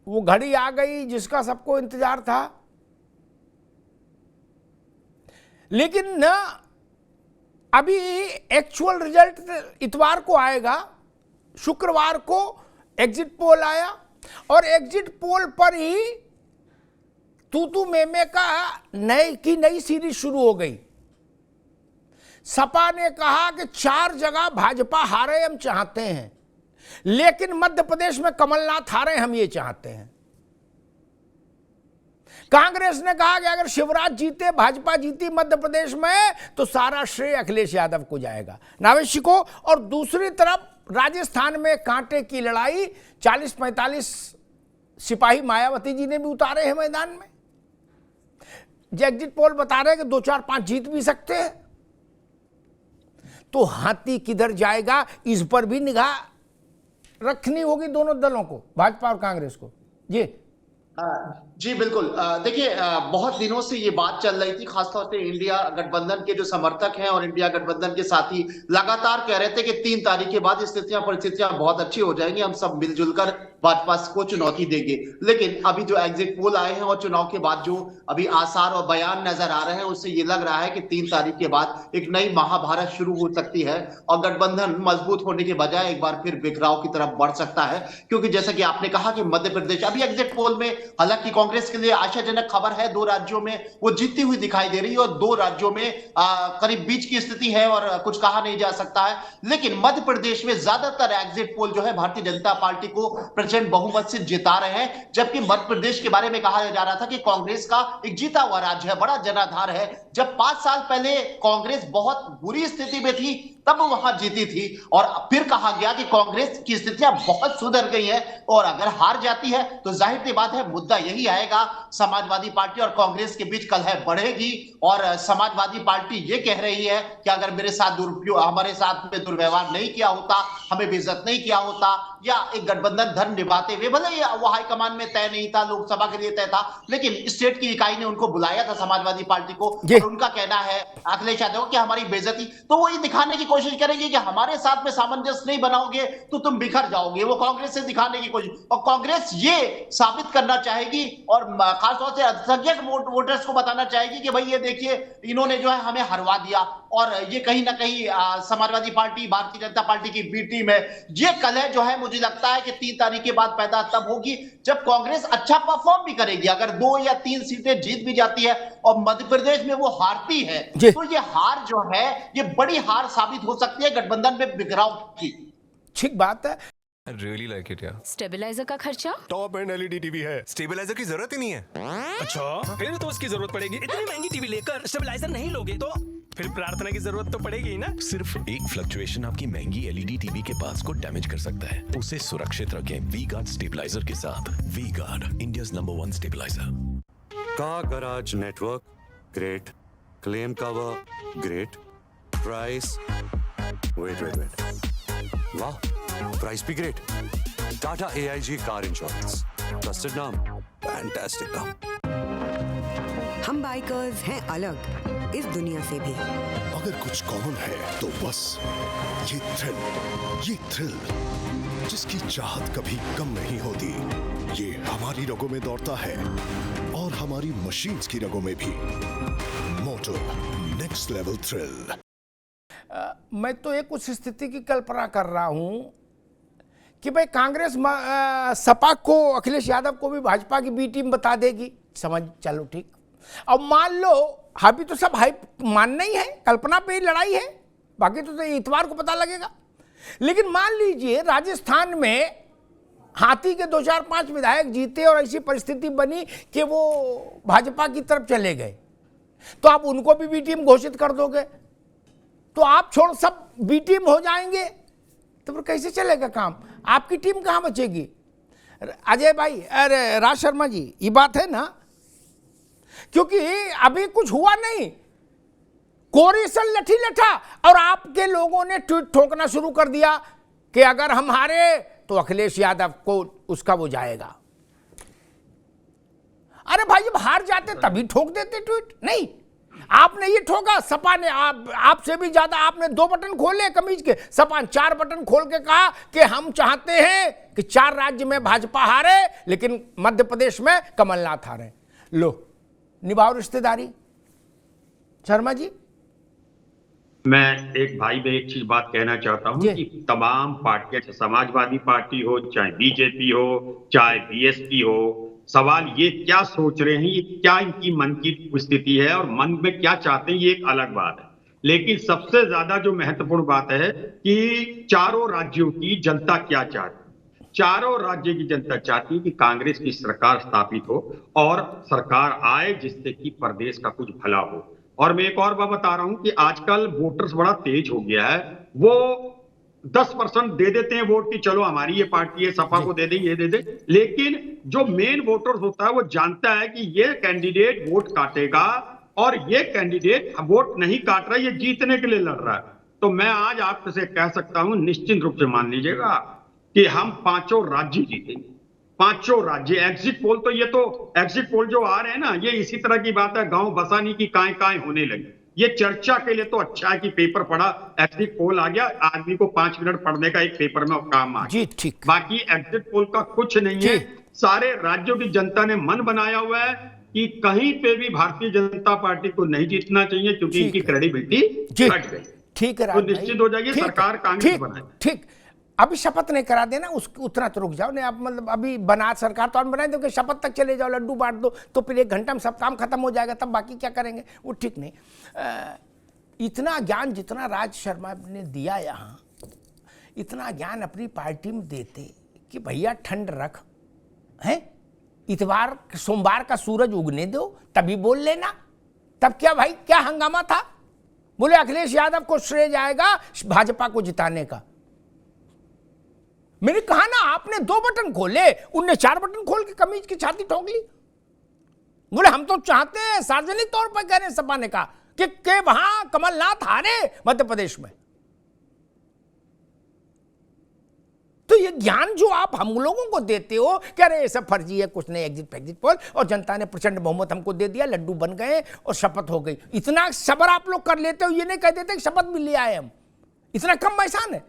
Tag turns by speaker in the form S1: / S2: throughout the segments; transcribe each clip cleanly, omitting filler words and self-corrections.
S1: वो घड़ी आ गई जिसका सबको इंतजार था। लेकिन न अभी एक्चुअल रिजल्ट इतवार को आएगा। शुक्रवार को एग्जिट पोल आया और एग्जिट पोल पर ही तू मेमे का नई सीरीज शुरू हो गई। सपा ने कहा कि 4 जगह भाजपा हारे हम चाहते हैं, लेकिन मध्य प्रदेश में कमलनाथ हारे हम ये चाहते हैं। कांग्रेस ने कहा कि अगर शिवराज जीते, भाजपा जीती मध्य प्रदेश में, तो सारा श्रेय अखिलेश यादव को जाएगा, नावेशी को। और दूसरी तरफ राजस्थान में कांटे की लड़ाई, 40-45 सिपाही मायावती जी ने भी उतारे हैं मैदान में। एग्जिट पोल बता रहे हैं कि 2, 4, 5 जीत भी सकते हैं। तो हाथी किधर जाएगा, इस पर भी निगाह रखनी होगी दोनों दलों को, भाजपा और कांग्रेस को।
S2: जी बिल्कुल। देखिए, बहुत दिनों से ये बात चल रही थी, खासतौर से इंडिया गठबंधन के जो समर्थक हैं और इंडिया गठबंधन के साथी लगातार कह रहे थे कि 3 तारीख के बाद परिस्थितियां बहुत अच्छी हो जाएंगी, हम सब मिलजुल कर भाजपा को चुनौती देंगे। लेकिन अभी जो एग्जिट पोल आए हैं और चुनाव के बाद जो अभी आसार और बयान नजर आ रहे हैं, उससे ये लग रहा है कि 3 तारीख के बाद एक नई महाभारत शुरू हो सकती है और गठबंधन मजबूत होने के बजाय एक बार फिर बिखराव की तरफ बढ़ सकता है। क्योंकि जैसा कि आपने कहा कि मध्य प्रदेश अभी एग्जिट पोल में, हालांकि कांग्रेस के लिए आशाजनक खबर है, 2 राज्यों में वो जीतती हुई दिखाई दे रही है और 2 राज्यों में करीब बीच की स्थिति है और कुछ कहा नहीं जा सकता है। लेकिन मध्य प्रदेश में ज्यादातर एग्जिट पोल जो है भारतीय जनता पार्टी को प्रचंड बहुमत से जिता रहे हैं, जबकि मध्य प्रदेश के बारे में कहा जा रहा था कि कांग्रेस का एक जीता हुआ राज्य है, बड़ा जनाधार है। जब 5 साल पहले कांग्रेस बहुत बुरी स्थिति में थी, तब वहां जीती थी और फिर कहा गया कि कांग्रेस की स्थितियां बहुत सुधर गई है और अगर हार जाती है तो जाहिर सी बात है मुद्दा यही आएगा, समाजवादी पार्टी और कांग्रेस के बीच कलह बढ़ेगी। और समाजवादी पार्टी ये कह रही है कि अगर हमारे साथ में दुर्व्यवहार नहीं किया होता, हमें बेइज्जत नहीं किया होता, या एक गठबंधन धर्म निभाते हुए, भले ही वो हाईकमान में तय नहीं था, लोकसभा के लिए तय था, लेकिन स्टेट की इकाई ने उनको बुलाया था समाजवादी पार्टी को, और उनका कहना है अखिलेश यादव कि हमारी बेइज्जती, तो वो ये दिखाने की कोशिश करेंगे कि हमारे साथ में सामंजस्य नहीं बनाओगे तो तुम बिखर जाओगे। वो कांग्रेस से दिखाने की कोशिश, और कांग्रेस ये साबित करना चाहेगी और खासतौर से अल्पसंख्यक वोटर्स को बताना चाहेगी कि भाई ये देखिए, इन्होंने जो है हमें हरवा दिया। और ये कहीं ना कहीं समाजवादी पार्टी, भारतीय जनता पार्टी की बी टीम है। ये कलह जो है मुझे लगता है कि 3 तारीख के बाद पैदा तब होगी जब कांग्रेस अच्छा परफॉर्म भी करेगी। अगर 2 या 3 सीटें जीत भी जाती है और मध्य प्रदेश में वो हारती है, तो ये हार जो है ये बड़ी हार साबित हो सकती है गठबंधन में बिखराव की।
S1: ठीक बात है।
S3: I really like it, यार।
S4: स्टेबलाइजर का खर्चा?
S5: टॉप एंड एलईडी टीवी है,
S3: स्टेबलाइजर की जरूरत ही नहीं है।
S5: अच्छा फिर तो उसकी जरूरत पड़ेगी।
S6: इतनी महंगी टीवी लेकर स्टेबलाइजर नहीं लोगे तो
S5: फिर प्रार्थना की जरूरत तो पड़ेगी ही ना।
S7: सिर्फ एक फ्लक्चुएशन आपकी महंगी एलईडी टीवी के पास को डैमेज कर सकता है। उसे सुरक्षित रखें वी गार्ड स्टेबलाइजर के साथ। V guard, India's number 1 stabiliser.
S8: Car garage network great, claim cover great, price wait वाह, प्राइस भी great. Tata AIG car insurance, trusted नाम, फैंटास्टिक नाम।
S9: हम बाइकर्स हैं अलग इस दुनिया से भी।
S10: अगर कुछ कॉमन है तो बस ये थ्रिल जिसकी चाहत कभी कम नहीं होती। ये हमारी रगों में दौड़ता है और हमारी मशीन्स की रगों में भी। मोटो नेक्स्ट लेवल थ्रिल।
S1: मैं तो एक उस स्थिति की कल्पना कर रहा हूं कि भाई कांग्रेस सपा को, अखिलेश यादव को भी भाजपा की बी टीम बता देगी, समझ चलो ठीक। अब मान लो, अभी तो सब हाइप मानना ही है, कल्पना पे ही लड़ाई है, बाकी तो इतवार को पता लगेगा। लेकिन मान लीजिए राजस्थान में हाथी के 2, 4, 5 विधायक जीते और ऐसी परिस्थिति बनी कि वो भाजपा की तरफ चले गए, तो आप उनको भी बी टीम घोषित कर दोगे, तो आप छोड़ सब बी टीम हो जाएंगे, तो फिर कैसे चलेगा काम? आपकी टीम कहाँ बचेगी? अजय भाई, अरे राज शर्मा जी, ये बात है ना, क्योंकि अभी कुछ हुआ नहीं, कोरिशन लठी लठा, और आपके लोगों ने ट्वीट ठोकना शुरू कर दिया कि अगर हम हारे तो अखिलेश यादव को उसका वो जाएगा। अरे भाई, जब हार जाते तभी ठोक देते ट्वीट, नहीं, आपने ये ठोका, सपा ने आपसे भी ज्यादा आपने 2 बटन खोले कमीज के, सपा ने 4 बटन खोल के कहा कि हम चाहते हैं कि 4 राज्य में भाजपा हारे लेकिन मध्य प्रदेश में कमलनाथ हारे। लो निभाओ रिश्तेदारी। शर्मा जी,
S4: मैं एक भाई में एक चीज बात कहना चाहता हूं कि तमाम पार्टियां, समाजवादी पार्टी हो, चाहे बीजेपी हो, चाहे बीएसपी हो, सवाल ये क्या सोच रहे हैं, ये क्या इनकी मन की स्थिति है और मन में क्या चाहते हैं, ये एक अलग बात है। लेकिन सबसे ज्यादा जो महत्वपूर्ण बात है कि चारों राज्यों की जनता क्या चाहती है। चारों राज्य की जनता चाहती है कि कांग्रेस की सरकार स्थापित हो और सरकार आए जिससे कि प्रदेश का कुछ भला हो। और मैं एक और बात बता रहा हूं कि आजकल वोटर्स बड़ा तेज हो गया है, वो 10% दे देते हैं वोट की चलो हमारी ये पार्टी है, सपा को दे दे, ये दे दे, लेकिन जो मेन वोटर्स होता है वो जानता है कि ये कैंडिडेट वोट काटेगा और ये कैंडिडेट वोट नहीं काट रहा है, ये जीतने के लिए लड़ रहा है। तो मैं आज आपसे कह सकता हूं, निश्चित रूप से मान लीजिएगा कि हम 5 राज्य जीतेंगे, 5 राज्य। एग्जिट पोल तो ये तो एग्जिट पोल जो आ रहे हैं ना, ये इसी तरह की बात है, गांव बसानी की काय होने लगी। ये चर्चा के लिए तो अच्छा है कि पेपर पढ़ा, एग्जिट पोल आ गया, आदमी को 5 मिनट पढ़ने का एक पेपर में काम आ गया।
S1: ठीक।
S4: बाकी एग्जिट पोल का कुछ नहीं है। सारे राज्यों की जनता ने मन बनाया हुआ है कि कहीं पे भी भारतीय जनता पार्टी को नहीं जीतना चाहिए क्योंकि इनकी क्रेडिबिलिटी घट गई।
S1: ठीक है,
S4: तो निश्चित हो जाएगी सरकार कांग्रेस बनाए।
S1: ठीक, अभी शपथ नहीं करा देना, उतना तो रुक जाओ। नहीं आप मतलब अभी बना सरकार तो बनाए दो कि शपथ तक चले जाओ, लड्डू बांट दो तो फिर 1 घंटा में सब काम खत्म हो जाएगा, तब बाकी क्या करेंगे, वो ठीक नहीं। इतना ज्ञान जितना राज शर्मा ने दिया यहाँ, इतना ज्ञान अपनी पार्टी में देते कि भैया ठंड रख है, इतवार सोमवार का सूरज उगने दो तभी बोल लेना। तब क्या भाई, क्या हंगामा था। बोले अखिलेश यादव को श्रेय जाएगा भाजपा को जिताने का। मैंने कहा ना, आपने 2 बटन खोले, उनने 4 बटन खोल के कमीज की छाती ठोक ली। बोले हम तो चाहते हैं, सार्वजनिक तौर पर कह रहे हैं, सपा ने कहा कि वहां कमलनाथ हारे मध्य प्रदेश में। तो ये ज्ञान जो आप हम लोगों को देते हो, कह रहे सब फर्जी है, कुछ नहीं, एग्जिट पोल, और जनता ने प्रचंड बहुमत हमको दे दिया, लड्डू बन गए और शपथ हो गई। इतना सबर आप लोग कर लेते हो, ये नहीं कह देते कि शपथ भी ले आए हम। इतना कम एहसान है।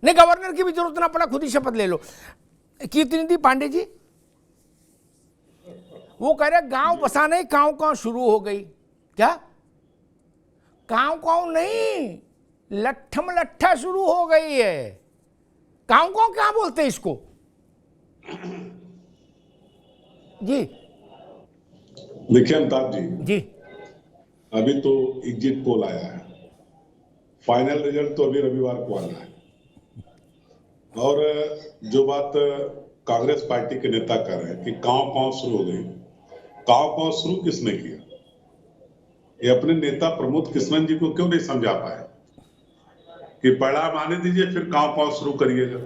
S1: नहीं, गवर्नर की भी जरूरत ना पड़ा, खुद ही शपथ ले लो। कीर्तिनिधि पांडे जी वो कह रहे गांव बसाने कांव शुरू हो गई। क्या कांव नहीं, लट्ठम लट्ठा शुरू हो गई है। कांव क्या बोलते हैं इसको जी?
S11: देखिए अमिताभ
S1: जी,
S11: अभी तो एग्जिट पोल आया है, फाइनल रिजल्ट तो अभी रविवार को आना है। और जो बात कांग्रेस पार्टी के नेता कर रहे हैं कि कांव शुरू हो गई, कांव शुरू किसने किया? ये अपने नेता प्रमोद कृष्णन जी को क्यों नहीं समझा पाए कि परिणाम आने दीजिए फिर कांव शुरू करिएगा।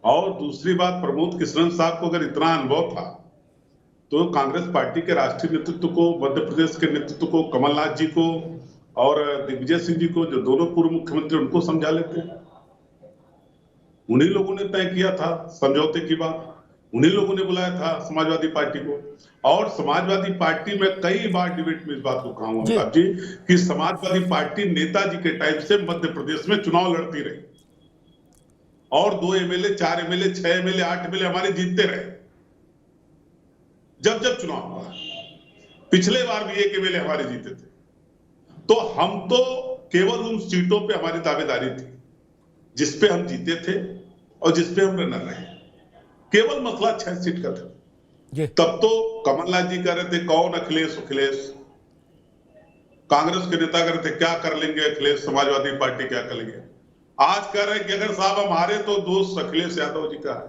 S11: और दूसरी बात, प्रमोद कृष्णन साहब को अगर इतना अनुभव था तो कांग्रेस पार्टी के राष्ट्रीय नेतृत्व को, मध्य प्रदेश के नेतृत्व को, कमलनाथ जी को और दिग्विजय सिंह जी को, जो दोनों पूर्व मुख्यमंत्री, उनको समझा लेते। उन्हीं लोगों ने तय किया था समझौते की बात, उन्हीं लोगों ने बुलाया था समाजवादी पार्टी को। और समाजवादी पार्टी में कई बार डिबेट में इस बात को कहा हूं जी कि समाजवादी पार्टी नेताजी के टाइम से मध्य प्रदेश में चुनाव लड़ती रही और 2 एमएलए, 4 एमएलए, 6 एमएलए, 8 एमएलए हमारे जीतते रहे जब चुनाव हुआ। पिछले बार भी 1 एमएलए हमारे जीते थे। तो हम तो केवल उन सीटों पे हमारी दावेदारी थी जिसपे हम जीते थे और जिसपे हम रनर रहे। केवल मसला 6 सीट का था। तब तो कमलनाथ जी कह रहे थे कौन अखिलेश, कांग्रेस के नेता कह रहे थे क्या कर लेंगे अखिलेश, समाजवादी पार्टी क्या कर लेंगे। आज कह रहे हैं कि अगर साहब हम हारे तो दोस्त अखिलेश यादव जी का है।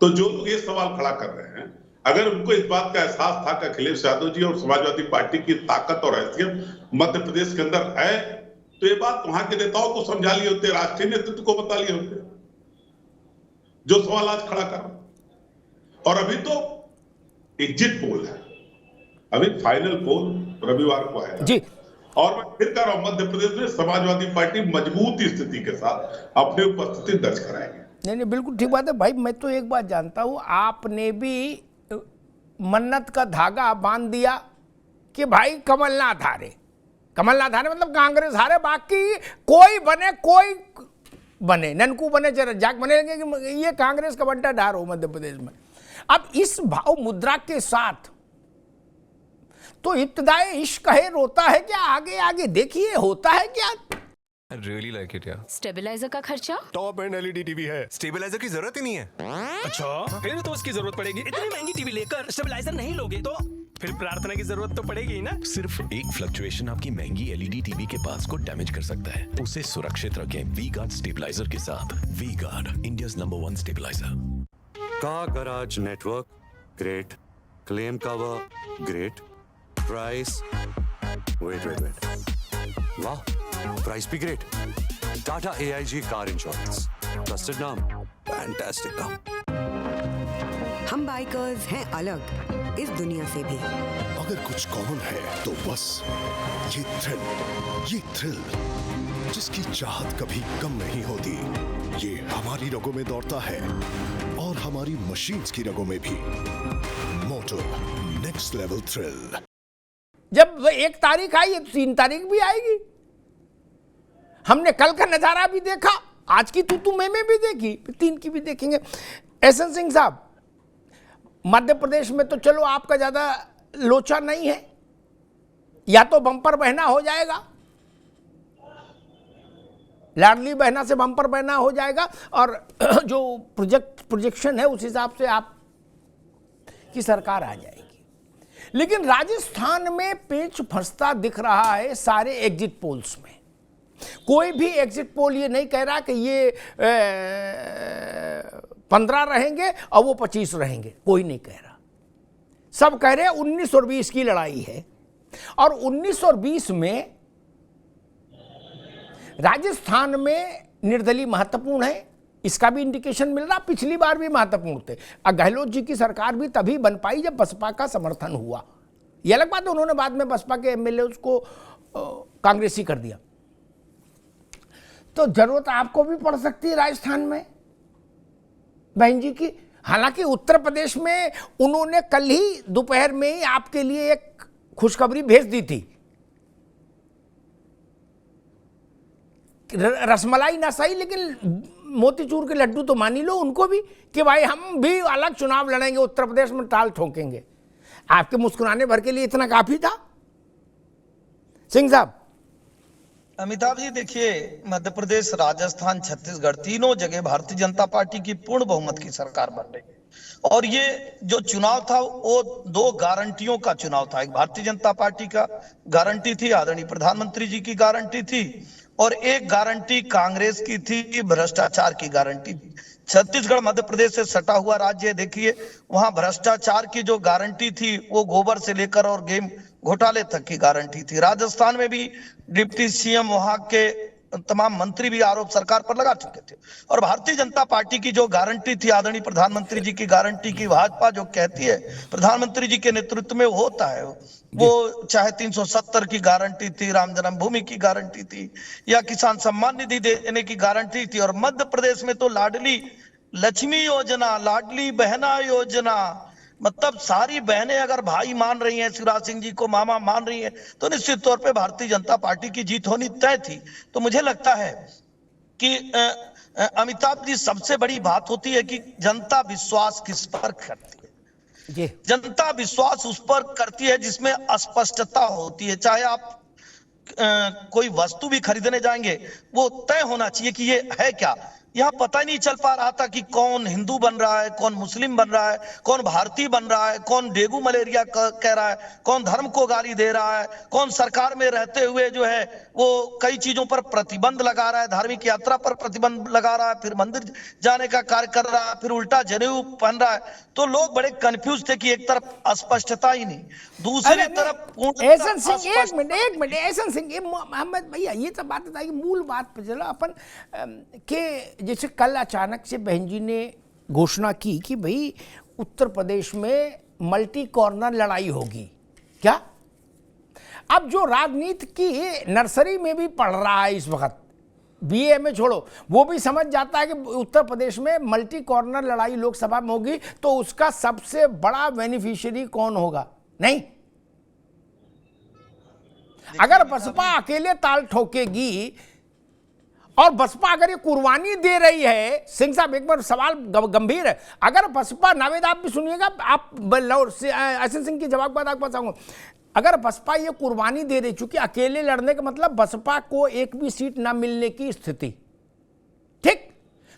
S11: तो जो लोग ये सवाल खड़ा कर रहे हैं, अगर उनको इस बात का एहसास था कि अखिलेश यादव जी और समाजवादी पार्टी की ताकत और हैसियत मध्य प्रदेश के अंदर है, तो ये बात वहां के नेताओं को समझा लिए होते, राष्ट्रीय नेतृत्व को बता लिए होते, जो सवाल आज खड़ा कर। और अभी तो एग्जिट पोल है, अभी फाइनल पोल रविवार को आएगा जी। और मैं फिर कह रहा हूं, मध्य प्रदेश में समाजवादी पार्टी मजबूत स्थिति के साथ अपनी उपस्थिति दर्ज कराएंगे।
S1: नहीं, बिल्कुल ठीक बात है भाई। मैं तो एक बात जानता हूं, आपने भी मन्नत का धागा बांध दिया कि भाई कमलनाथ हारे, कमलनाथ हारे मतलब कांग्रेस हारे, बाकी कोई बने ननकू बने जाग बने लगे कि ये कांग्रेस का बंटा ढार हो मध्य प्रदेश में। अब इस भाव मुद्रा के साथ तो इब्तिदाए इश्क है, रोता है क्या, आगे आगे देखिए होता है क्या।
S3: I really like it, yeah.
S12: Stabiliser का खर्चा?
S5: टॉप एंड एलईडी टीवी है।
S3: स्टेबलाइजर की जरूरत ही नहीं है।
S6: अच्छा,
S5: फिर तो उसकी जरूरत पड़ेगी।
S6: इतनी महंगी टीवी लेकर स्टेबलाइजर नहीं लोगे तो
S5: फिर प्रार्थना की जरूरत तो पड़ेगी ही ना।
S7: सिर्फ एक फ्लक्चुएशन आपकी महंगी एलईडी टीवी के पास को डैमेज कर सकता है। उसे सुरक्षित रखें वी गार्ड स्टेबलाइजर के साथ। V guard, India's number 1 stabiliser.
S8: Car garage network great, claim cover great, price wait वाह, प्राइस भी great. Tata AIG car insurance, trusted नाम, फैंटास्टिक नाम।
S9: हम बाइकर्स हैं अलग इस दुनिया से भी।
S10: अगर कुछ कॉमन है तो बस ये थ्रिल जिसकी चाहत कभी कम नहीं होती, ये हमारी रगों में दौड़ता है और हमारी मशीन्स की रगों में भी। मोटो नेक्स्ट लेवल थ्रिल।
S1: जब 1 तारीख आई है तो 3 तारीख भी आएगी। हमने कल का नजारा भी देखा, आज की तू में भी देखी, 3 की भी देखेंगे। एहसन सिंह साहब, मध्य प्रदेश में तो चलो आपका ज्यादा लोचा नहीं है, या तो बम्पर बहना हो जाएगा, लाडली बहना से बम्पर बहना हो जाएगा, और जो प्रोजेक्शन है उस हिसाब से आप की सरकार आ जाएगी। लेकिन राजस्थान में पेच फंसता दिख रहा है सारे एग्जिट पोल्स में। कोई भी एग्जिट पोल ये नहीं कह रहा कि ये 15 रहेंगे और वो 25 रहेंगे, कोई नहीं कह रहा। सब कह रहे हैं 19 और 20 की लड़ाई है, और 19 और 20 में राजस्थान में निर्दलीय महत्वपूर्ण है, इसका भी इंडिकेशन मिल रहा। पिछली बार भी महत्वपूर्ण थे। गहलोत जी की सरकार भी तभी बन पाई जब बसपा का समर्थन हुआ। ये अलग बात है, उन्होंने बाद में बसपा के एमएलए को कांग्रेसी कर दिया। तो जरूरत आपको भी पड़ सकती है राजस्थान में बहन जी की। हालांकि उत्तर प्रदेश में उन्होंने कल ही दोपहर में ही आपके लिए एक खुशखबरी भेज दी थी। रसमलाई ना सही, लेकिन मोतीचूर के लड्डू तो मान ही लो उनको भी, कि भाई हम भी अलग चुनाव लड़ेंगे, उत्तर प्रदेश में टाल ठोकेंगे। आपके मुस्कुराने भर के लिए इतना काफी था। सिंह साहब।
S13: अमिताभ जी, देखिए, मध्य प्रदेश, राजस्थान, छत्तीसगढ़, तीनों जगह भारतीय जनता पार्टी की पूर्ण बहुमत की सरकार बन रही है। और ये जो चुनाव था वो 2 गारंटियों का चुनाव था। एक भारतीय जनता पार्टी का गारंटी थी, आदरणीय प्रधानमंत्री जी की गारंटी थी, और एक गारंटी कांग्रेस की थी, भ्रष्टाचार की गारंटी थी। छत्तीसगढ़ मध्य प्रदेश से सटा हुआ राज्य है, देखिए वहां भ्रष्टाचार की जो गारंटी थी वो गोबर से लेकर और गेम घोटाले तक की गारंटी थी। राजस्थान में भी डिप्टी सीएम, वहां के तमाम मंत्री भी आरोप सरकार पर लगा चुके थे। और भारतीय जनता पार्टी की जो गारंटी थी, आदरणीय प्रधानमंत्री जी की गारंटी की, भाजपा जो कहती है प्रधानमंत्री जी के नेतृत्व में होता है, वो चाहे 370 की गारंटी थी, राम जन्मभूमि की गारंटी थी, या किसान सम्मान निधि देने की गारंटी थी। और मध्य प्रदेश में तो लाडली लक्ष्मी योजना, लाडली बहना योजना, मतलब सारी बहनें अगर भाई मान रही हैं, शिवराज सिंह जी को मामा मान रही हैं, तो निश्चित तौर पे भारतीय जनता पार्टी की जीत होनी तय थी। तो मुझे लगता है कि अमिताभ जी, सबसे बड़ी बात होती है कि जनता विश्वास किस पर करती है। जनता विश्वास उस पर करती है जिसमें अस्पष्टता होती है। चाहे आप कोई वस्तु भी खरीदने जाएंगे, वो तय होना चाहिए कि ये है क्या। यहाँ पता ही नहीं चल पा रहा था कि कौन हिंदू बन रहा है, कौन मुस्लिम बन रहा है, कौन भारतीय बन रहा है, कौन डेंगू मलेरिया कह रहा है, कौन धर्म को गाली दे रहा है, कौन सरकार में रहते हुए जो है वो कई चीजों पर प्रतिबंध लगा रहा है, धार्मिक यात्रा पर प्रतिबंध लगा रहा है, फिर मंदिर जाने का कार्य कर रहा है, फिर उल्टा जनेऊ पहन रहा है। तो लोग बड़े कंफ्यूज थे कि एक तरफ अस्पष्टता ही नहीं, दूसरी तरफ
S1: एहसन सिंह, एक मिनट एहसन सिंह, मोहम्मद भैया, ये सब बात बताइए, मूल बात पे चलो अपन के। जैसे कल अचानक से बहन जी ने घोषणा की कि भाई उत्तर प्रदेश में मल्टी कॉर्नर लड़ाई होगी, क्या? अब जो राजनीति की नर्सरी में भी पढ़ रहा है इस वक्त बीए में छोड़ो, वो भी समझ जाता है कि उत्तर प्रदेश में मल्टी कॉर्नर लड़ाई लोकसभा में होगी तो उसका सबसे बड़ा बेनिफिशियरी कौन होगा। नहीं, अगर बसपा अकेले ताल ठोकेगी और बसपा अगर ये कुर्बानी दे रही है, सिंह साहब एक बार सवाल गंभीर है, अगर बसपा, नावेद आप भी सुनिएगा, आप अश्विन सिंह की जवाब बाद आपको बताऊंगा, अगर बसपा ये कुर्बानी दे रही, चूंकि अकेले लड़ने का मतलब बसपा को एक भी सीट ना मिलने की स्थिति, ठीक,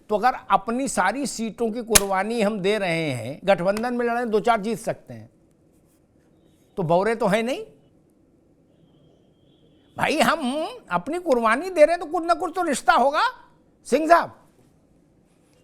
S1: तो अगर अपनी सारी सीटों की कुर्बानी हम दे रहे हैं, गठबंधन में लड़े 2-4 जीत सकते हैं, तो बौरे तो है नहीं भाई, हम अपनी कुर्बानी दे रहे हैं तो कुछ ना कुछ तो रिश्ता होगा। सिंह साहब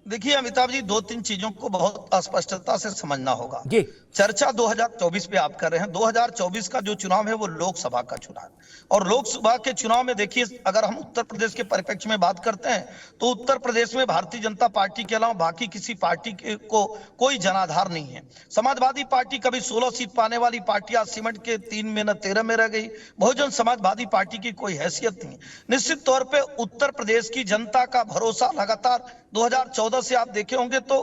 S13: देखिए अमिताभ जी, 2-3 चीजों को बहुत स्पष्टता से समझना होगा।
S1: जी,
S13: चर्चा 2024 पे आप कर रहे हैं। 2024 का जो चुनाव है वो लोकसभा का चुनाव है, और लोकसभा के चुनाव में देखिए, अगर हम उत्तर प्रदेश के परिप्रेक्ष्य में बात करते हैं तो उत्तर प्रदेश में भारतीय जनता पार्टी के अलावा बाकी किसी पार्टी को कोई जनाधार नहीं है। समाजवादी पार्टी कभी 16 सीट पाने वाली पार्टी आज सीमेंट के 3 में न 13 में रह गई। बहुजन समाजवादी पार्टी की कोई हैसियत नहीं। निश्चित तौर पे उत्तर प्रदेश की जनता का भरोसा लगातार 2014 से आप देखे होंगे तो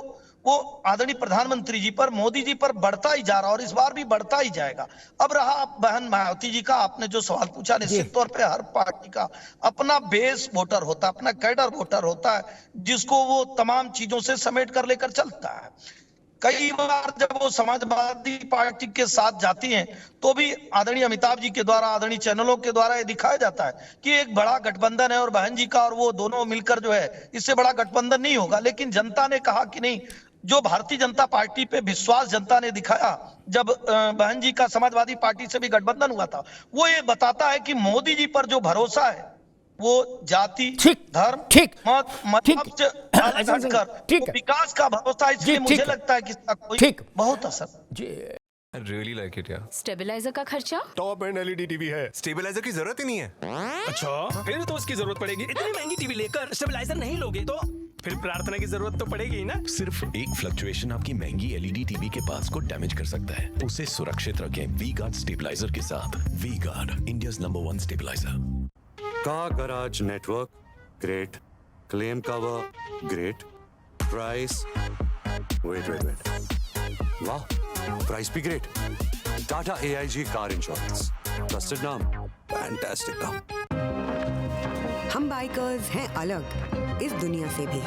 S13: वो आदरणीय प्रधानमंत्री जी पर, मोदी जी पर बढ़ता ही जा रहा, और इस बार भी बढ़ता ही जाएगा। अब रहा बहन मायावती जी का, आपने जो सवाल पूछा, निश्चित तौर पे हर पार्टी का अपना बेस वोटर होता है, अपना कैडर वोटर होता है, जिसको वो तमाम चीजों से समेट कर लेकर चलता है। कई बार जब वो समाजवादी पार्टी के साथ जाती हैं तो भी आदरणीय अमिताभ जी के द्वारा, आदरणीय चैनलों के द्वारा ये दिखाया जाता है कि एक बड़ा गठबंधन है और बहन जी का और वो दोनों मिलकर जो है, इससे बड़ा गठबंधन नहीं होगा। लेकिन जनता ने कहा कि नहीं, जो भारतीय जनता पार्टी पे विश्वास जनता ने दिखाया जब बहन जी का समाजवादी पार्टी से भी गठबंधन हुआ था, वो ये बताता है कि मोदी जी पर जो भरोसा है वो जाति, धर्म, मत, मजहब से अलग हटकर विकास का भरोसा है। इसलिए मुझे लगता है कि इसका कोई बहुत असर।
S3: I really like it, yeah.
S12: Stabiliser का खर्चा?
S5: टॉप एंड एलईडी टीवी है,
S3: स्टेबलाइजर की जरूरत ही नहीं है।
S6: अच्छा, फिर तो उसकी जरूरत पड़ेगी। इतनी महंगी टीवी लेकर स्टेबलाइजर नहीं लोगे तो
S5: फिर प्रार्थना की जरूरत तो पड़ेगी ही ना।
S7: सिर्फ एक फ्लक्चुएशन आपकी महंगी एलईडी टीवी के पास को डैमेज कर सकता है। उसे सुरक्षित रखें वी गार्ड स्टेबलाइजर के साथ। V guard, India's number 1 stabiliser.
S8: Car garage network, great. Claim cover, great. Price, wait, वाह, प्राइस भी great. Tata AIG car insurance, trusted नाम, फैंटास्टिक नाम।
S9: हम बाइकर्स हैं अलग इस दुनिया से भी।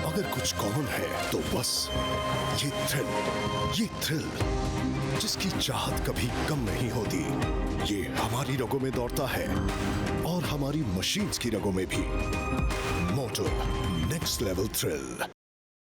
S10: अगर कुछ कॉमन है तो बस ये थ्रिल जिसकी चाहत कभी कम नहीं होती। ये हमारी रगों में दौड़ता है और हमारी मशीन्स की रगों में भी। मोटो नेक्स्ट लेवल थ्रिल।